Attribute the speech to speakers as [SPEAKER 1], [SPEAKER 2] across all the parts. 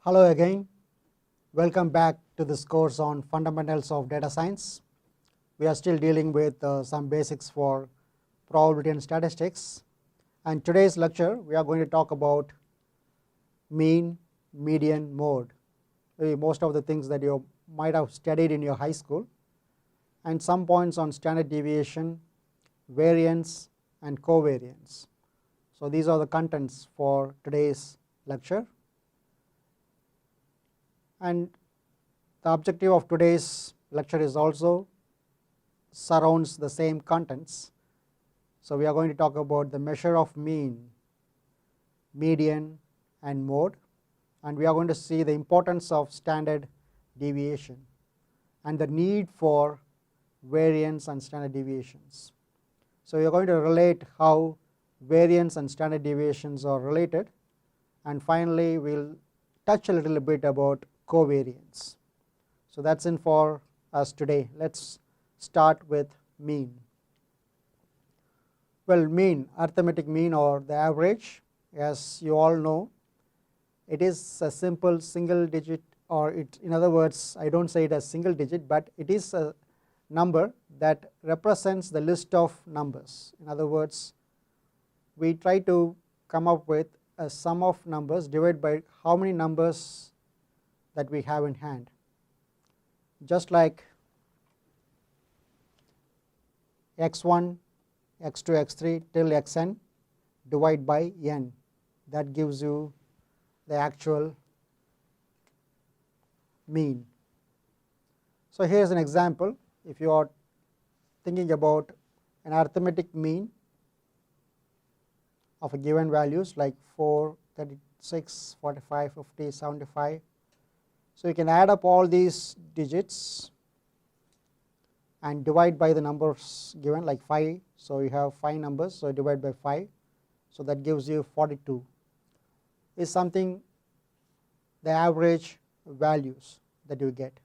[SPEAKER 1] Hello again, welcome back to this course on fundamentals of data science. We are still dealing with some basics for probability and statistics, and today's lecture we are going to talk about mean, median, mode, most of the things that you might have studied in your high school, and some points on standard deviation, variance and covariance. So these are the contents for today's lecture. And the objective of today's lecture is also surrounds the same contents. So we are going to talk about the measure of mean, median and mode, and we are going to see the importance of standard deviation and the need for variance and standard deviations. So we are going to relate how variance and standard deviations are related, and finally we will touch a little bit about covariance. So that's in for us today. Let's start with mean. Well, mean, arithmetic mean or the average, as you all know, it is a simple single digit, or in other words, I don't say it as single digit, but it is a number that represents the list of numbers. In other words, we try to come up with a sum of numbers divided by how many numbers that we have in hand, just like x1, x2, x3 till xn divide by n. That gives you the actual mean. So here is an example. If you are thinking about an arithmetic mean of a given values like 4, 36, 45, 50, 75. So you can add up all these digits and divide by the numbers given, like 5. So you have 5 numbers, so divide by 5. So that gives you 42. Is something the average values that you get.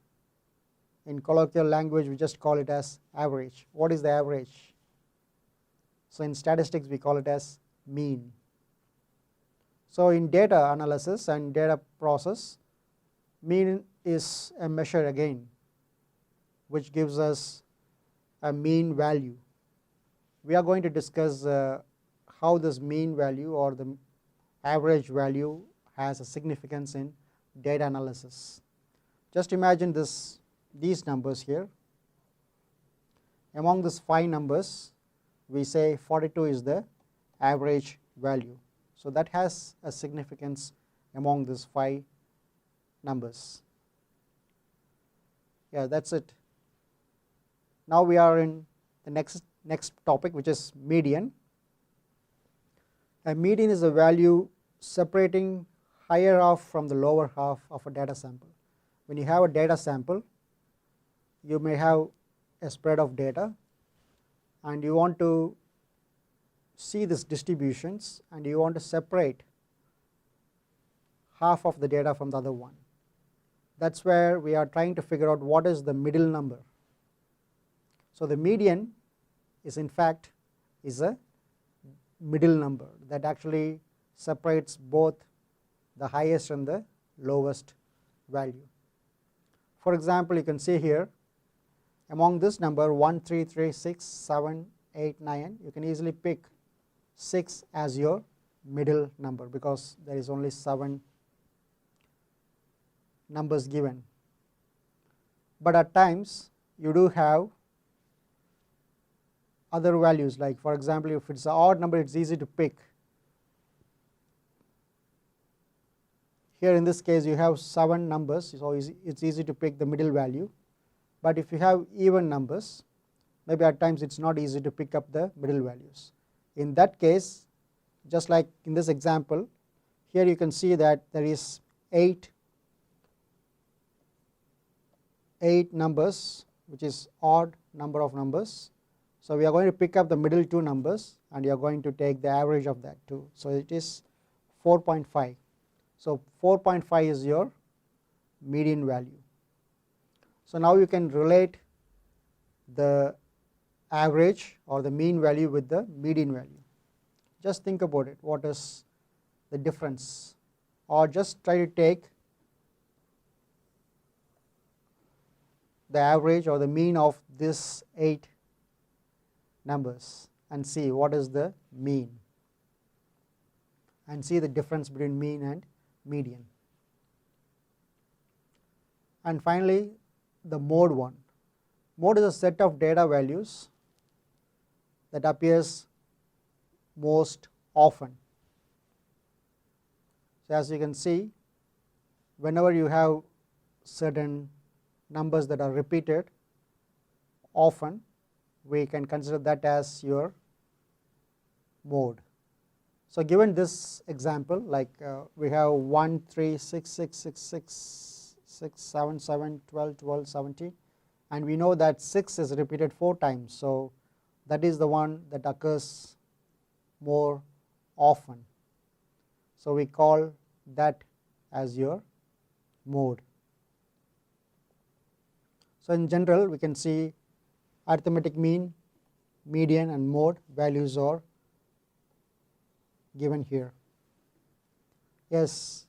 [SPEAKER 1] In colloquial language we just call it as average. What is the average? So in statistics we call it as mean. So in data analysis and data process, mean is a measure again which gives us a mean value. We are going to discuss how this mean value or the average value has a significance in data analysis. Just imagine these numbers here. Among these 5 numbers, we say 42 is the average value. So that has a significance among these 5 numbers. Yeah, that's it. Now we are in the next topic, which is median. A median is a value separating higher half from the lower half of a data sample. When you have a data sample, you may have a spread of data and you want to see these distributions and you want to separate half of the data from the other one. That's where we are trying to figure out what is the middle number. So the median is in fact is a middle number that actually separates both the highest and the lowest value. For example, you can see here among this number 1, 3, 3, 6, 7, 8, 9, you can easily pick 6 as your middle number because there is only 7 numbers given. But at times you do have other values, like for example if it's an odd number it's easy to pick. Here in this case you have 7 numbers, so it's easy to pick the middle value. But if you have even numbers, maybe at times it's not easy to pick up the middle values. In that case, just like in this example, here you can see that there is 8 numbers, which is odd number of numbers. So we are going to pick up the middle 2 numbers and you are going to take the average of that too. So it is 4.5. So 4.5 is your median value. So now you can relate the average or the mean value with the median value. Just think about it, what is the difference, or just try to take the average or the mean of these 8 numbers and see what is the mean, and see the difference between mean and median. And finally, the mode one. Mode is a set of data values that appears most often. So as you can see, whenever you have certain numbers that are repeated often, we can consider that as your mode. So given this example, like we have 1, 3, 6, 6, 6, 6, 6, 7, 7, 12, 12, 17, and we know that 6 is repeated 4 times. So that is the one that occurs more often. So we call that as your mode. So in general, we can see arithmetic mean, median and mode values are given here. Yes,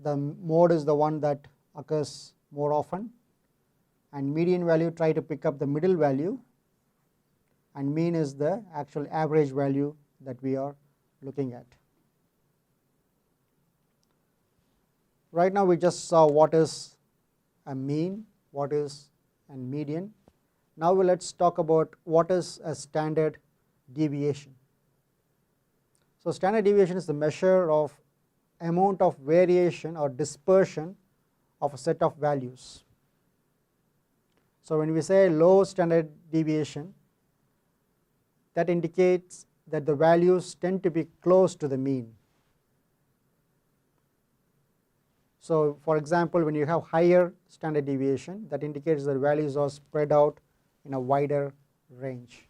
[SPEAKER 1] the mode is the one that occurs more often, and median value try to pick up the middle value, and mean is the actual average value that we are looking at. Right now we just saw what is a mean, what is a median. Now let's talk about what is a standard deviation. So standard deviation is the measure of amount of variation or dispersion of a set of values. So when we say low standard deviation, that indicates that the values tend to be close to the mean. So for example, when you have higher standard deviation, that indicates that values are spread out in a wider range.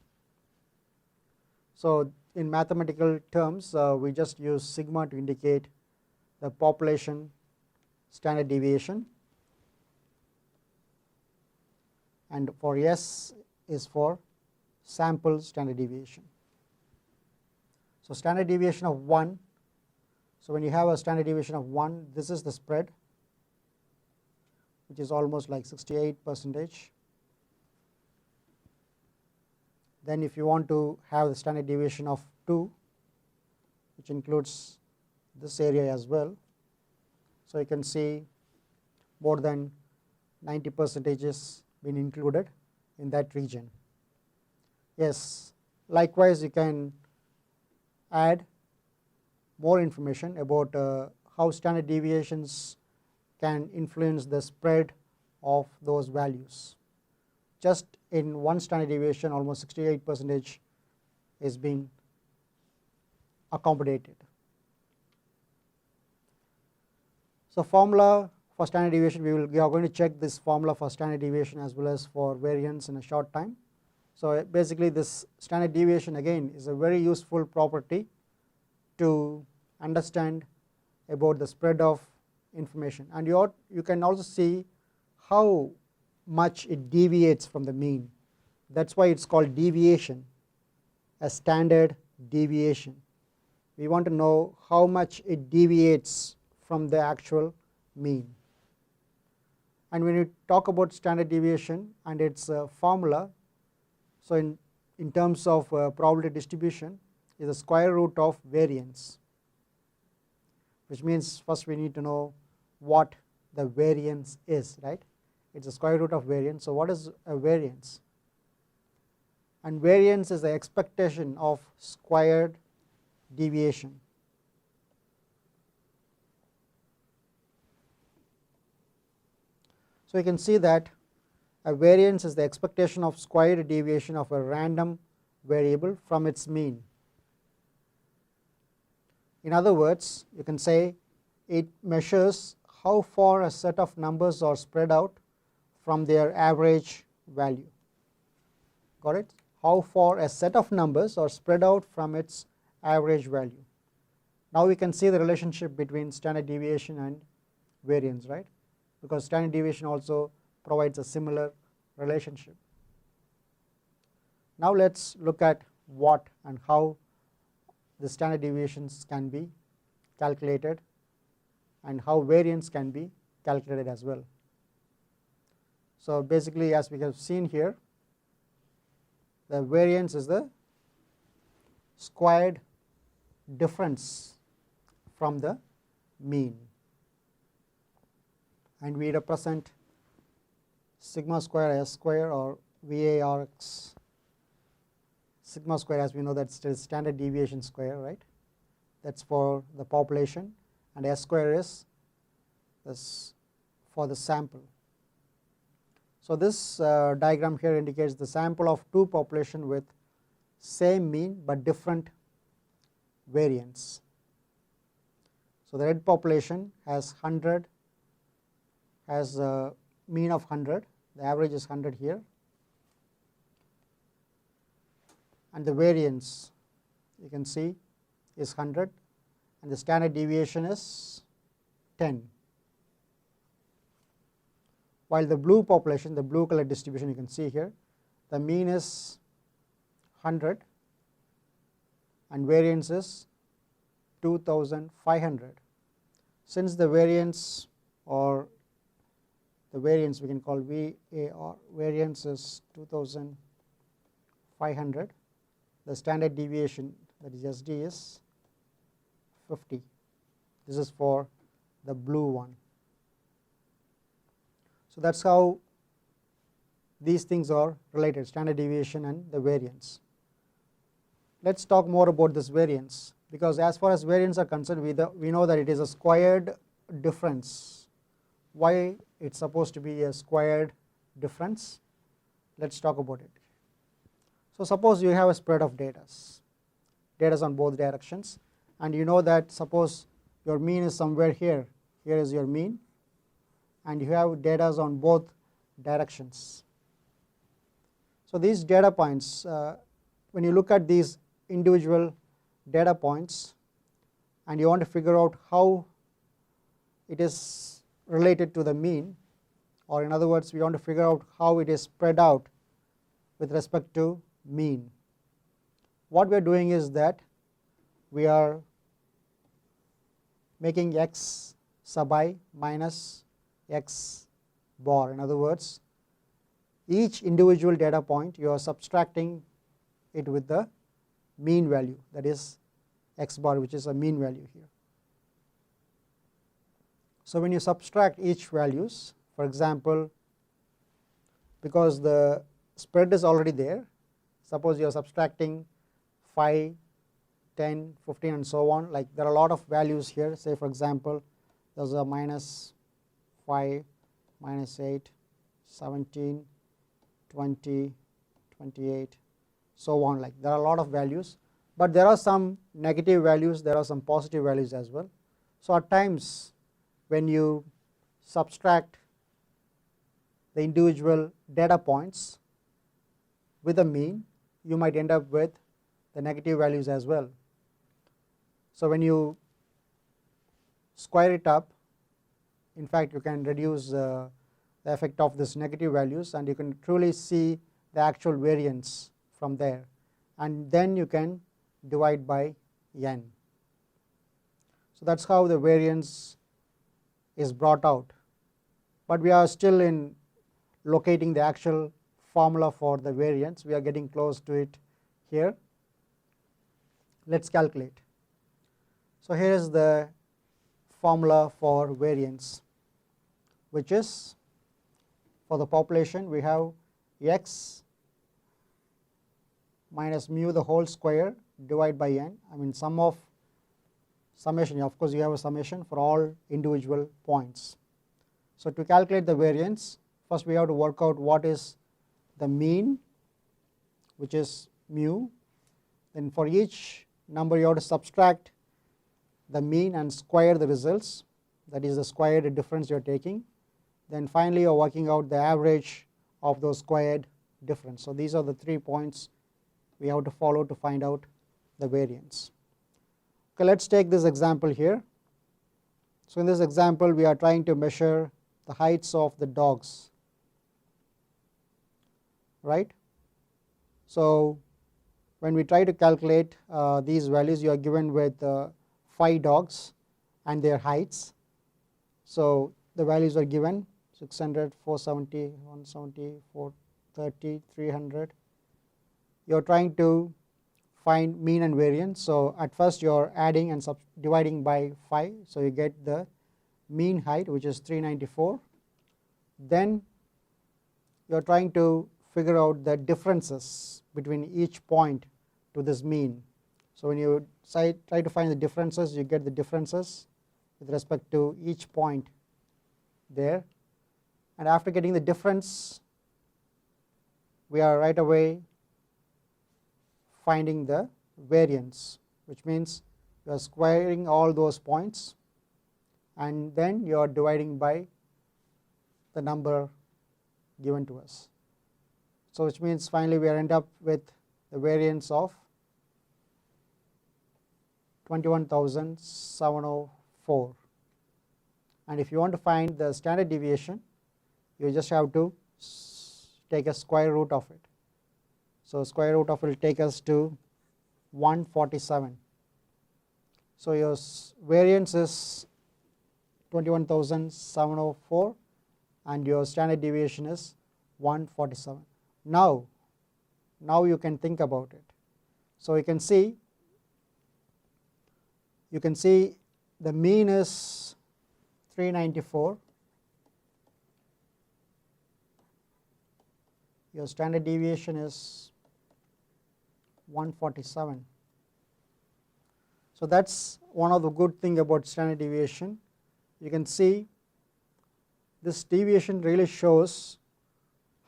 [SPEAKER 1] So in mathematical terms, we just use sigma to indicate the population standard deviation, and for S is for sample standard deviation. So standard deviation of 1, so when you have a standard deviation of 1, this is the spread, which is almost like 68%. Then if you want to have the standard deviation of 2, which includes this area as well, so you can see more than 90% is been included in that region. Yes, likewise you can add more information about how standard deviations can influence the spread of those values. Just in one standard deviation, almost 68% is being accommodated. So formula for standard deviation, we are going to check this formula for standard deviation as well as for variance in a short time. So basically this standard deviation again is a very useful property to understand about the spread of information, and you can also see how much it deviates from the mean. That's why it's called deviation, a standard deviation. We want to know how much it deviates from the actual mean. And when you talk about standard deviation and its formula, so in terms of probability distribution, is the square root of variance, which means first we need to know what the variance is, right? It's the square root of variance. So what is a variance? And variance is the expectation of squared deviation. So you can see that a variance is the expectation of squared deviation of a random variable from its mean. In other words, you can say it measures how far a set of numbers are spread out from their average value. Got it? How far a set of numbers are spread out from its average value. Now we can see the relationship between standard deviation and variance, right? Because standard deviation also provides a similar relationship. Now let's look at what and how the standard deviations can be calculated and how variance can be calculated as well. So basically, as we have seen here, the variance is the squared difference from the mean, and we represent sigma square S square or VARX sigma square, as we know that's the standard deviation square, right? That's for the population, and S square is this for the sample. So this diagram here indicates the sample of two population with same mean but different variance. So the red population has 100, has a mean of 100, the average is 100 here, and the variance you can see is 100, and the standard deviation is 10. While the blue population, the blue color distribution you can see here, the mean is 100 and variance is 2500. Since the variance, or the variance we can call VAR, variance is 2500, the standard deviation, that is SD, is 50. This is for the blue one. So that's how these things are related, standard deviation and the variance. Let's talk more about this variance, because as far as variance are concerned, we know that it is a squared difference. Why it's supposed to be a squared difference? Let's talk about it. So suppose you have a spread of data on both directions, and you know that suppose your mean is somewhere here, here is your mean, and you have data on both directions. So these data points, when you look at these individual data points and you want to figure out how it is related to the mean, or in other words, we want to figure out how it is spread out with respect to mean. What we are doing is that we are making x sub I minus x bar. In other words, each individual data point you are subtracting it with the mean value, that is x bar, which is a mean value here. So when you subtract each values, for example, because the spread is already there, suppose you are subtracting 5, 10, 15 and so on, like there are a lot of values here. Say for example, there's a minus 5, minus 8, 17, 20, 28, so on, like there are a lot of values, but there are some negative values, there are some positive values as well. So at times when you subtract the individual data points with a mean, you might end up with the negative values as well. So when you square it up, in fact you can reduce the effect of this negative values, and you can truly see the actual variance from there, and then you can divide by n. So that's how the variance is brought out, but we are still in locating the actual formula for the variance. We are getting close to it here. Let's calculate. So here is the formula for variance, which is for the population we have x minus mu the whole square divided by n. I mean summation, of course you have a summation for all individual points. So to calculate the variance, first we have to work out what is the mean, which is mu. Then for each number you have to subtract the mean and square the results, that is the squared difference you are taking. Then finally you are working out the average of those squared difference. So these are the 3 points we have to follow to find out the variance. Okay, let's take this example here. So in this example we are trying to measure the heights of the dogs, right? So when we try to calculate these values, you are given with 5 dogs and their heights. So the values are given. 600, 470, 170, 430, 300. You're trying to find mean and variance. So at first you're adding and dividing by 5. So you get the mean height, which is 394. Then you're trying to figure out the differences between each point to this mean. So when you try to find the differences, you get the differences with respect to each point there. And after getting the difference, we are right away finding the variance, which means you are squaring all those points and then you are dividing by the number given to us. So which means finally we end up with the variance of 21,704. And if you want to find the standard deviation, you just have to take a square root of it. So square root of it will take us to 147. So your variance is 21,704 and your standard deviation is 147. Now you can think about it. So you can see the mean is 394. Your standard deviation is 147. So that's one of the good thing about standard deviation. You can see this deviation really shows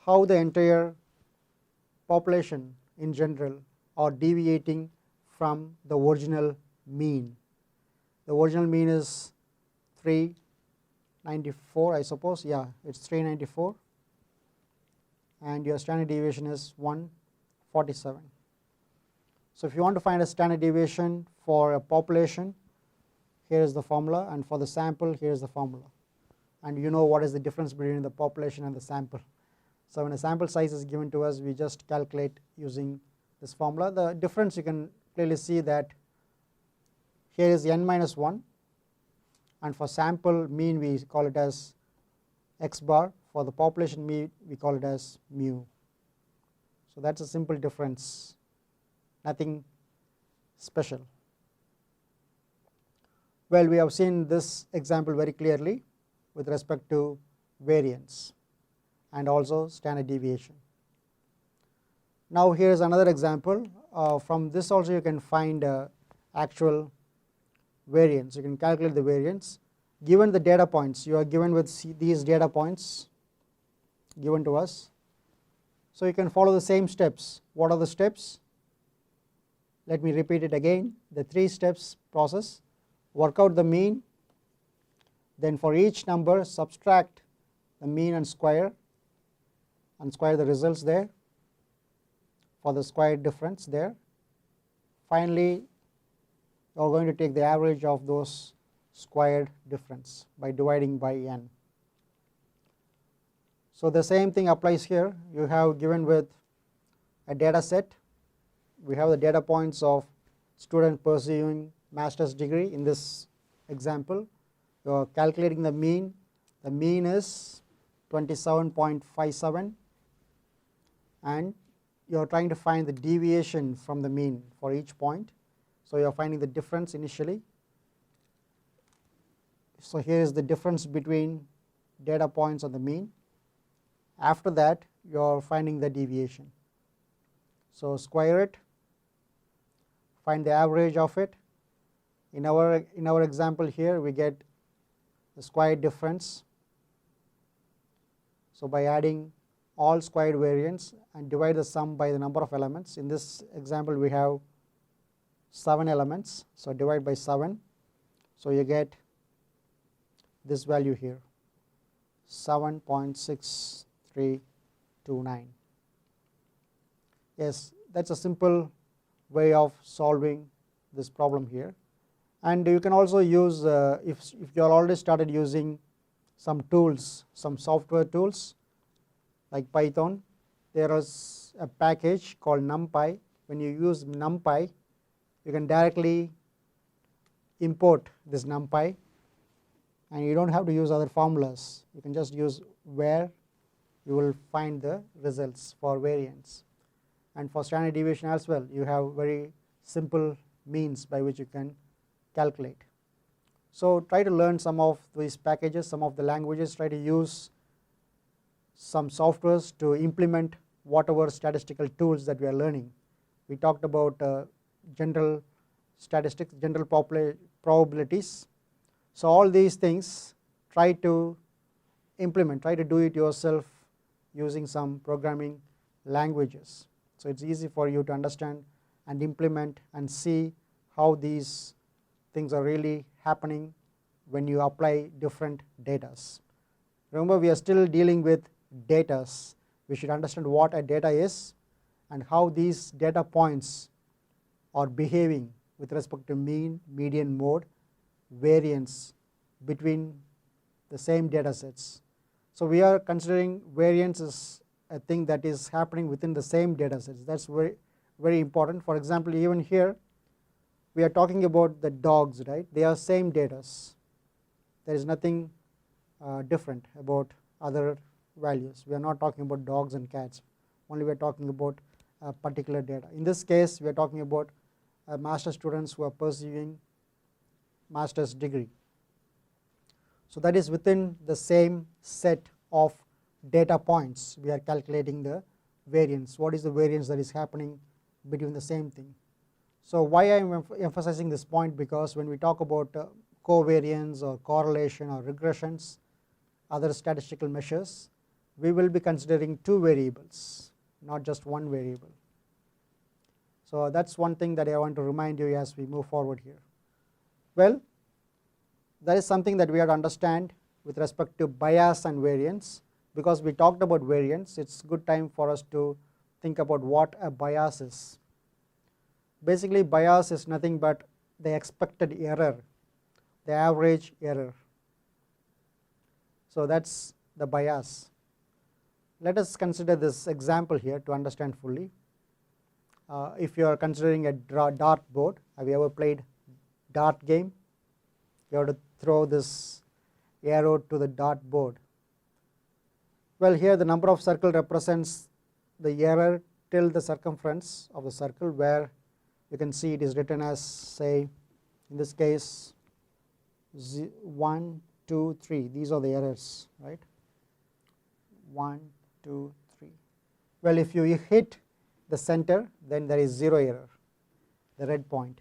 [SPEAKER 1] how the entire population in general are deviating from the original mean. The original mean is 394, I suppose. Yeah, it's 394. And your standard deviation is 147. So if you want to find a standard deviation for a population, here is the formula, and for the sample, here is the formula. And you know what is the difference between the population and the sample. So when a sample size is given to us, we just calculate using this formula. The difference, you can clearly see that here is n minus 1, and for sample mean we call it as x bar. For the population mean we call it as mu. So that's a simple difference, nothing special. Well, we have seen this example very clearly with respect to variance and also standard deviation. Now here is another example. From this also you can find actual variance. You can calculate the variance. Given the data points, you are given with these data points given to us. So you can follow the same steps. What are the steps? Let me repeat it again. The 3 steps process. Work out the mean. Then for each number, subtract the mean and square the results there for the squared difference there. Finally, you are going to take the average of those squared difference by dividing by n. So the same thing applies here. You have given with a data set. We have the data points of student pursuing master's degree in this example. You are calculating the mean. The mean is 27.57 and you are trying to find the deviation from the mean for each point. So you are finding the difference initially. So here is the difference between data points on the mean. After that, you are finding the deviation. So square it, find the average of it. In our example here, we get the squared difference. So by adding all squared variance and divide the sum by the number of elements. In this example, we have 7 elements. So divide by 7. So you get this value here, 7.6329. Yes, that's a simple way of solving this problem here. And you can also use, if you are already started using some tools, some software tools like Python, there is a package called NumPy. When you use NumPy, you can directly import this NumPy and you don't have to use other formulas. You can just use where you will find the results for variance. And for standard deviation as well, you have very simple means by which you can calculate. So try to learn some of these packages, some of the languages, try to use some softwares to implement whatever statistical tools that we are learning. We talked about general statistics, general probabilities. So all these things try to implement, try to do it yourself using some programming languages. So it's easy for you to understand and implement and see how these things are really happening when you apply different datas. Remember, we are still dealing with datas. We should understand what a data is and how these data points are behaving with respect to mean, median, mode, variance between the same data sets. So we are considering variance as a thing that is happening within the same data sets. That's very, very important. For example, even here we are talking about the dogs, right? They are same data. There is nothing different about other values. We are not talking about dogs and cats, only we are talking about particular data. In this case, we are talking about master students who are pursuing master's degree. So that is within the same set of data points we are calculating the variance. What is the variance that is happening between the same thing? So why I am emphasizing this point, because when we talk about covariance or correlation or regressions, other statistical measures, we will be considering two variables, not just one variable. So that's one thing that I want to remind you as we move forward here. Well, that is something that we have to understand with respect to bias and variance. Because we talked about variance, it's good time for us to think about what a bias is. Basically, bias is nothing but the expected error, the average error. So that's the bias. Let us consider this example here to understand fully. If you are considering a dart board, have you ever played dart game? You have to throw this arrow to the dart board. Well, here the number of circle represents the error till the circumference of the circle, where you can see it is written as, say, in this case 1, 2, 3. These are the errors, right? 1, 2, 3. Well, if you hit the center, then there is 0 error, the red point.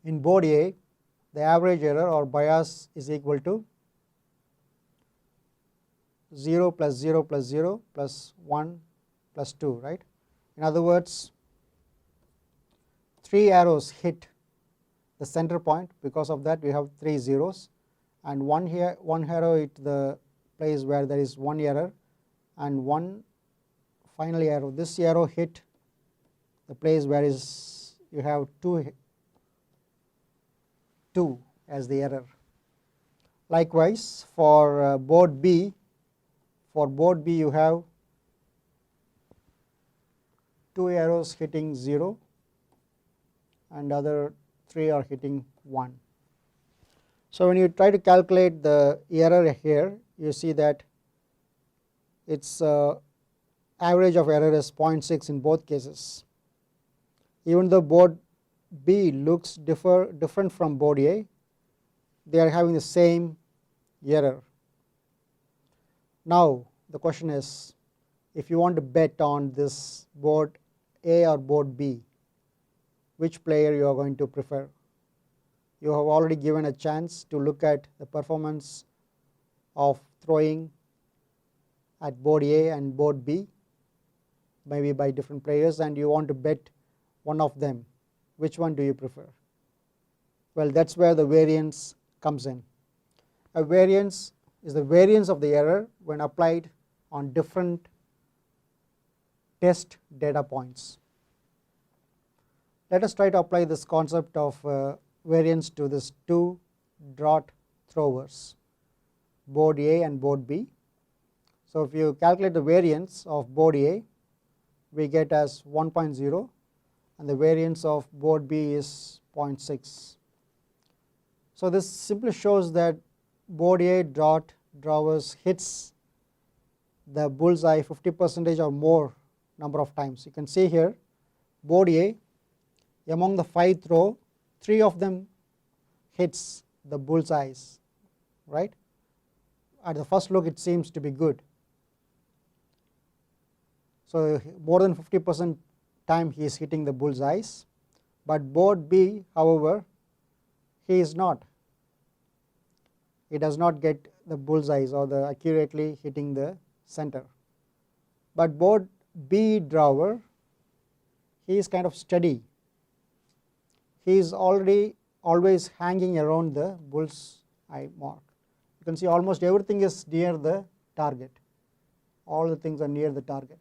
[SPEAKER 1] In board A, the average error or bias is equal to 0 plus 0 plus 0 plus 1 plus 2, right? In other words, 3 arrows hit the center point. Because of that, we have 3 zeros, and one arrow hit the place where there is 1 error, and one final arrow. This arrow hit the place where is you have 2 as the error. Likewise, for board B, you have 2 arrows hitting 0 and other 3 are hitting 1. So when you try to calculate the error here, you see that its average of error is 0.6 in both cases. Even though board B looks different from board A, they are having the same error. Now the question is, if you want to bet on this board A or board B, which player you are going to prefer? You have already given a chance to look at the performance of throwing at board A and board B, maybe by different players, and you want to bet one of them. Which one do you prefer? Well, that's where the variance comes in. A variance is the variance of the error when applied on different test data points. Let us try to apply this concept of variance to these 2 dart throwers, board A and board B. So if you calculate the variance of board A, we get as 1.0, and the variance of board B is 0.6. So this simply shows that board A dot drawers hits the bullseye 50% or more number of times. You can see here board A, among the 5th row, 3 of them hits the bullseyes, right. At the first look it seems to be good. So more than 50% time he is hitting the bullseyes, but board B, however, he is not. He does not get the bullseyes or the accurately hitting the center. But board B drawer, he is kind of steady. He is already always hanging around the bullseye mark. You can see almost everything is near the target. All the things are near the target.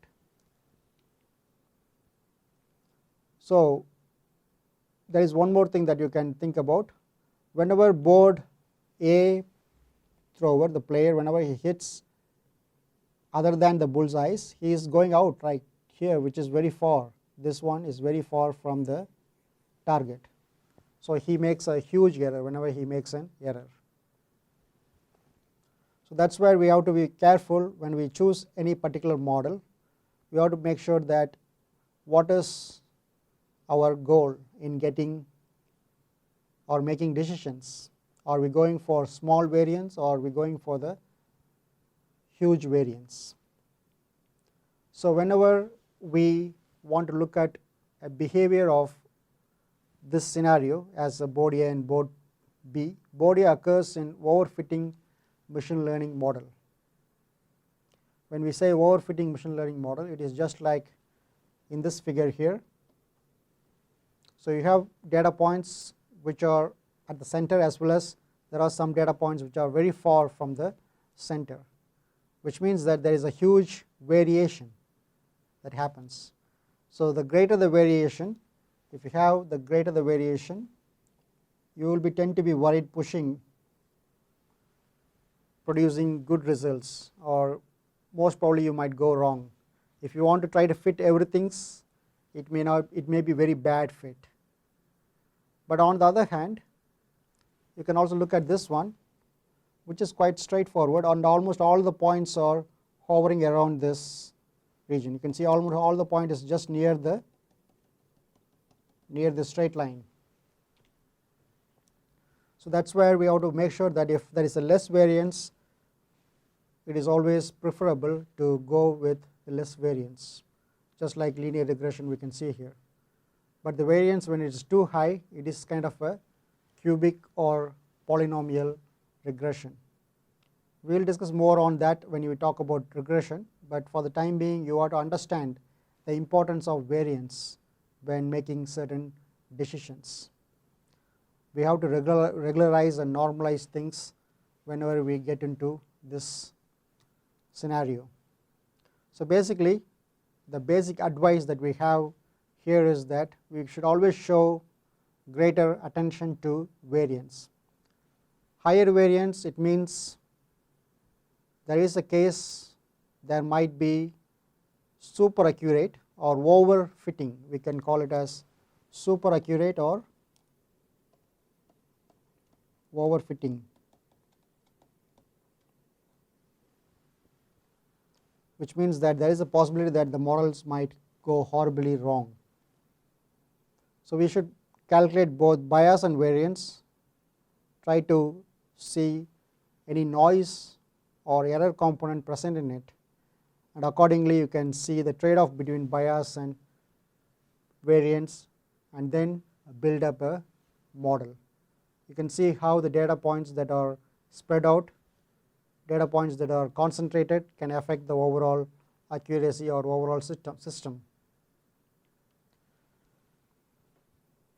[SPEAKER 1] So there is one more thing that you can think about. Whenever board A thrower, the player, whenever he hits other than the bullseyes, he is going out right here, which is very far. This one is very far from the target. So he makes a huge error whenever he makes an error. So that's where we have to be careful when we choose any particular model. We have to make sure that what is our goal in getting or making decisions. Are we going for small variance or are we going for the huge variance? So whenever we want to look at a behavior of this scenario as a board A and board B, board A occurs in overfitting machine learning model. When we say overfitting machine learning model, it is just like in this figure here. So you have data points which are at the center, as well as there are some data points which are very far from the center, which means that there is a huge variation that happens. So the greater the variation, if you have the greater the variation, you will tend to be worried pushing producing good results, or most probably you might go wrong. If you want to try to fit everything, it may be very bad fit. But on the other hand, you can also look at this one, which is quite straightforward, and almost all the points are hovering around this region. You can see almost all the point is just near the straight line. So that's where we have to make sure that if there is a less variance, it is always preferable to go with the less variance, just like linear regression we can see here. But the variance, when it is too high, it is kind of a cubic or polynomial regression. We will discuss more on that when we talk about regression, but for the time being you have to understand the importance of variance when making certain decisions. We have to regularize and normalize things whenever we get into this scenario. So basically, the basic advice that we have here is that we should always show greater attention to variance. Higher variance, it means there is a case there might be super accurate or over fitting. We can call it as super accurate or over fitting, which means that there is a possibility that the models might go horribly wrong. So we should calculate both bias and variance, try to see any noise or error component present in it, and accordingly you can see the trade-off between bias and variance, and then build up a model. You can see how the data points that are spread out, data points that are concentrated can affect the overall accuracy or overall system.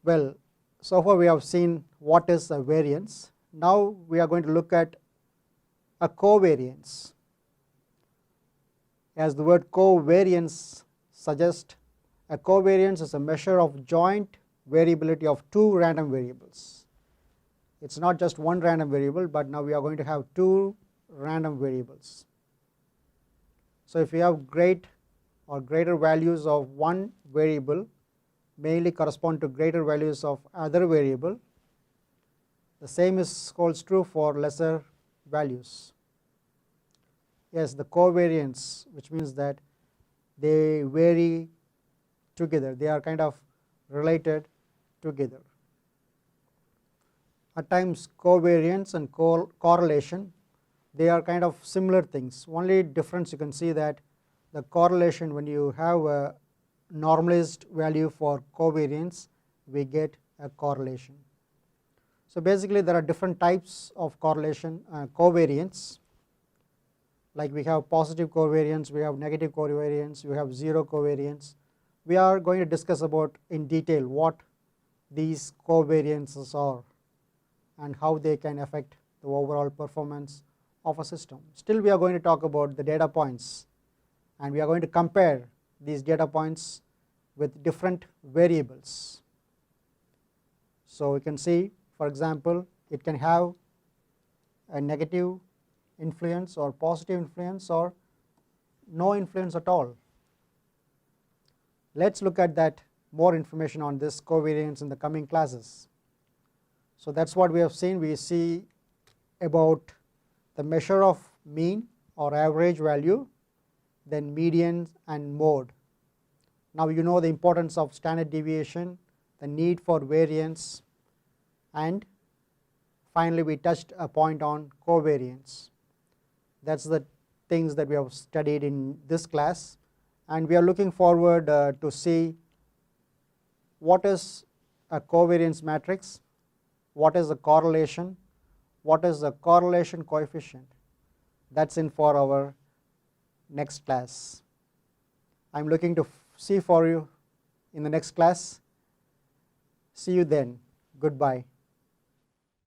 [SPEAKER 1] Well, so far we have seen what is a variance. Now we are going to look at a covariance. As the word covariance suggests, a covariance is a measure of joint variability of two random variables. It's not just one random variable, but now we are going to have two random variables. So if we have great or greater values of one variable mainly correspond to greater values of other variable, The same holds true for lesser values. Yes, the covariance, which means that they vary together, they are kind of related together. At times covariance and correlation, they are kind of similar things. Only difference you can see that the correlation, when you have a normalized value for covariance, we get a correlation. So basically there are different types of correlation, covariance. Like we have positive covariance, we have negative covariance, we have zero covariance. We are going to discuss about in detail what these covariances are and how they can affect the overall performance of a system. Still we are going to talk about the data points, and we are going to compare these data points with different variables. So we can see, for example, it can have a negative influence or positive influence or no influence at all. Let's look at that, more information on this covariance in the coming classes. So that's what we have seen. We see about the measure of mean or average value, then median and mode. Now you know the importance of standard deviation, the need for variance, and finally we touched a point on covariance. That's the things that we have studied in this class, and we are looking forward to see what is a covariance matrix, what is the correlation, what is the correlation coefficient. That's in for our next class. I'm looking to see for you in the next class. See you then. Goodbye.